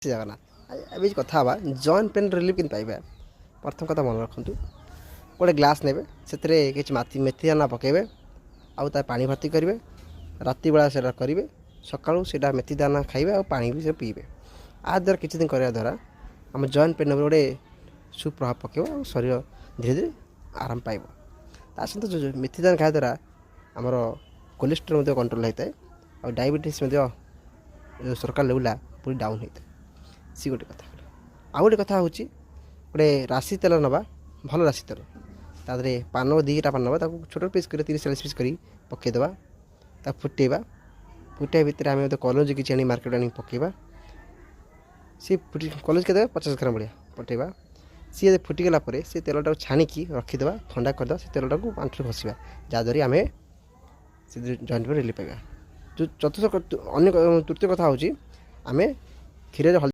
जगन्नाथ अभी कथा हाँ जॉइंट पेन रिलीफ कि पाइबा प्रथम कथा मन रखु गोटे ग्लास ने कि मेथी दाना पकेबे आउ पानी भर्ती करेंगे राति बेला से करेंगे सकालू से मेथी दाना खाइबे और पानी भी से पीबे आ द्वारा किसी दिन करने द्वारा आम जॉइंट पेन गोटे सुप्रभाव पकेब और शरीर धीरे धीरे आराम पाइब ता सहित जो मेथी दाना खाया द्वारा आमर कोलेस्ट्रोल कंट्रोल होता है और डायबिटीज जो सरकार लेवला पूरी डाउन होता है सी गोटे कथा आ गोटे कथा हूँ गोटे राशि तेल नवा भल राशि तेल तादे पान दीटा पान नवा छोट पीस कर 30-40 पीस कर पकईदेवा फुटेबा फुटे भितर आम कलज कि मार्केट आनी पकेबा सी कलज के 50 ग्राम भाया पटेबा सी फुटीगला से तेलटा छाणिकी रखीदे ठंडा करदे से तेलटा को आंठू घसीबा जहाँद्वारा आम से जॉइंट पे रिलीफ पाइबा। जो चतुर्थ अन्य तृतीय कथा हूँ आम क्षीर